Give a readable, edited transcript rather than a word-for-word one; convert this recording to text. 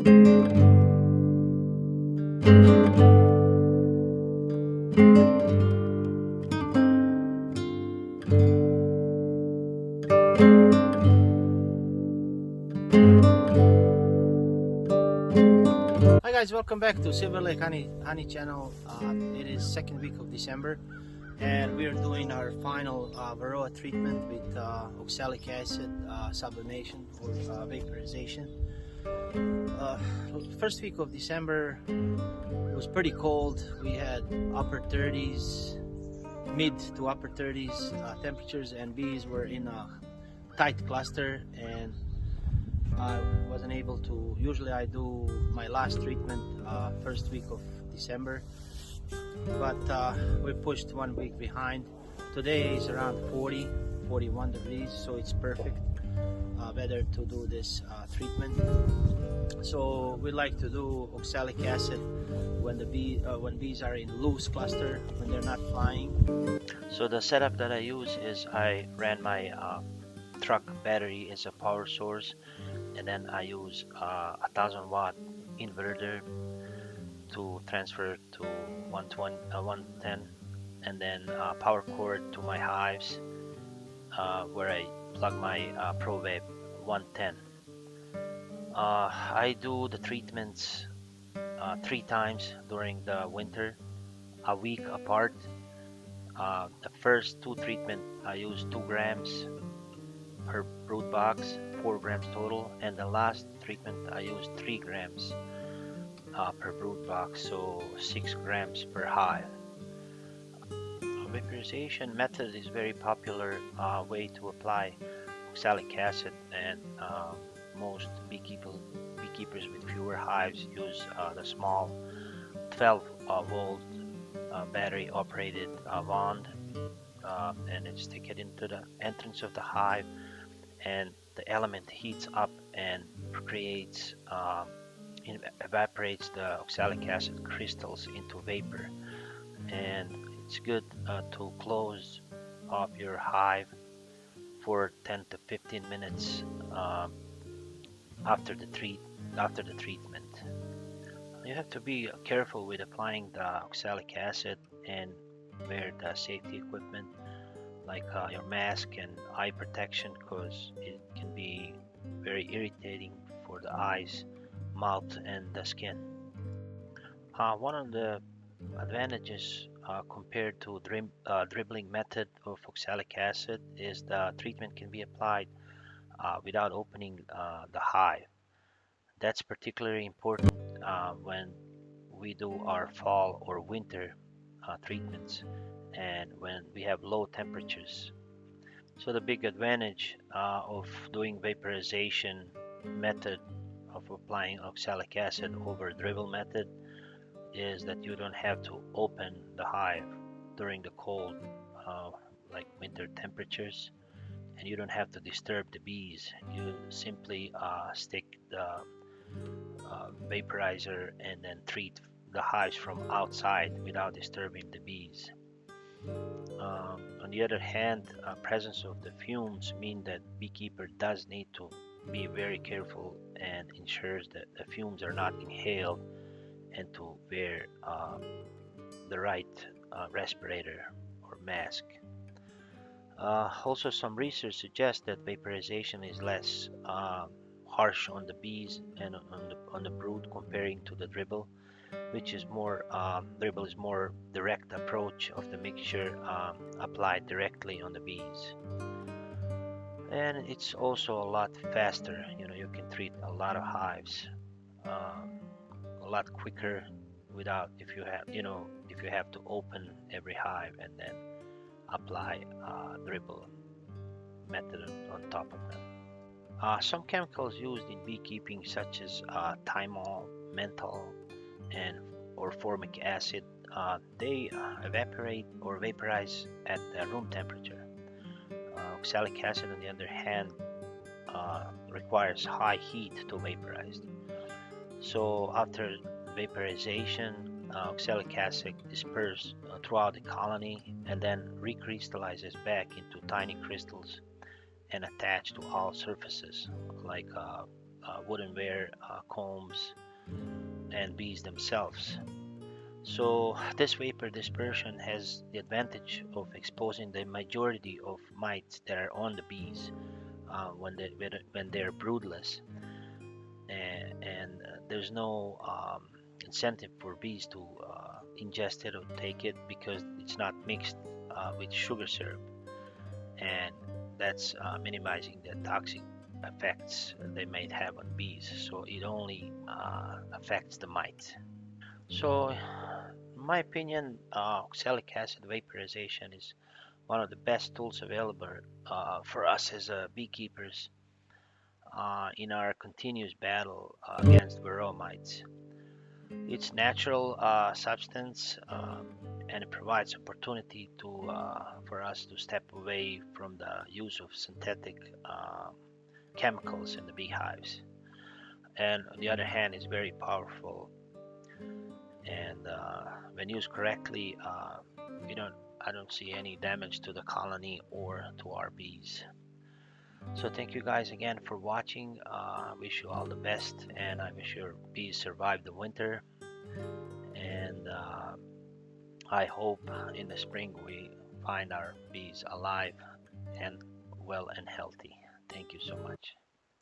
Hi guys, welcome back to Silver Lake Honey Channel. It is second week of December, and we are doing our final Varroa treatment with oxalic acid sublimation or vaporization. First week of December, it was pretty cold. We had upper 30s, mid to upper 30s temperatures, and bees were in a tight cluster, and I wasn't able to. Usually I do my last treatment first week of December, but we pushed 1 week behind. Today is around 41 degrees, so it's perfect weather to do this treatment. So we like to do oxalic acid when bees are in loose cluster, when they're not flying. So the setup that I use is I ran my truck battery as a power source, and then I use a 1000-watt inverter to transfer to 110, and then power cord to my hives where I plug my ProVape 110. I do the treatments 3 times during the winter, a week apart. The first 2 treatments I use 2 grams per brood box, 4 grams total, and the last treatment I use 3 grams per brood box, so 6 grams per hive. Vaporization method is very popular way to apply oxalic acid, and most beekeepers with fewer hives use the small 12-volt battery operated wand, and then stick it into the entrance of the hive, and the element heats up and creates evaporates the oxalic acid crystals into vapor. And it's good to close off your hive for 10 to 15 minutes after the treatment. You have to be careful with applying the oxalic acid and wear the safety equipment like your mask and eye protection, because it can be very irritating for the eyes, mouth, and the skin. One of the advantages compared to dribbling method of oxalic acid is the treatment can be applied without opening the hive. That's particularly important when we do our fall or winter treatments and when we have low temperatures. So the big advantage of doing vaporization method of applying oxalic acid over dribble method is that you don't have to open the hive during the cold like winter temperatures, and you don't have to disturb the bees. You simply stick the vaporizer and then treat the hives from outside without disturbing the bees. On the other hand, presence of the fumes mean that beekeeper does need to be very careful and ensures that the fumes are not inhaled, and to wear the right respirator or mask. Also, some research suggests that vaporization is less harsh on the bees and on the brood comparing to the dribble, which is more dribble is more direct approach of the mixture applied directly on the bees, and it's also a lot faster. You can treat a lot of hives a lot quicker without if you have to open every hive and then apply dribble method on top of them. Some chemicals used in beekeeping, such as thymol, menthol, and or formic acid, they evaporate or vaporize at room temperature. Oxalic acid, on the other hand, requires high heat to vaporize. So after vaporization, oxalic acid disperses throughout the colony and then recrystallizes back into tiny crystals and attach to all surfaces like woodenware, combs, and bees themselves. So this vapor dispersion has the advantage of exposing the majority of mites that are on the bees when they're broodless, and there's no incentive for bees to ingest it or take it because it's not mixed with sugar syrup, and that's minimizing the toxic effects they might have on bees. So it only affects the mite. So, in my opinion, oxalic acid vaporization is one of the best tools available for us as beekeepers in our continuous battle against Varroa mites. It's natural substance, and it provides opportunity to for us to step away from the use of synthetic chemicals in the beehives. And on the other hand, it's very powerful, and when used correctly, we don't I don't see any damage to the colony or to our bees. So thank you guys again for watching. Wish you all the best, and I wish your bees survive the winter. And I hope in the spring we find our bees alive and well and healthy. Thank you so much.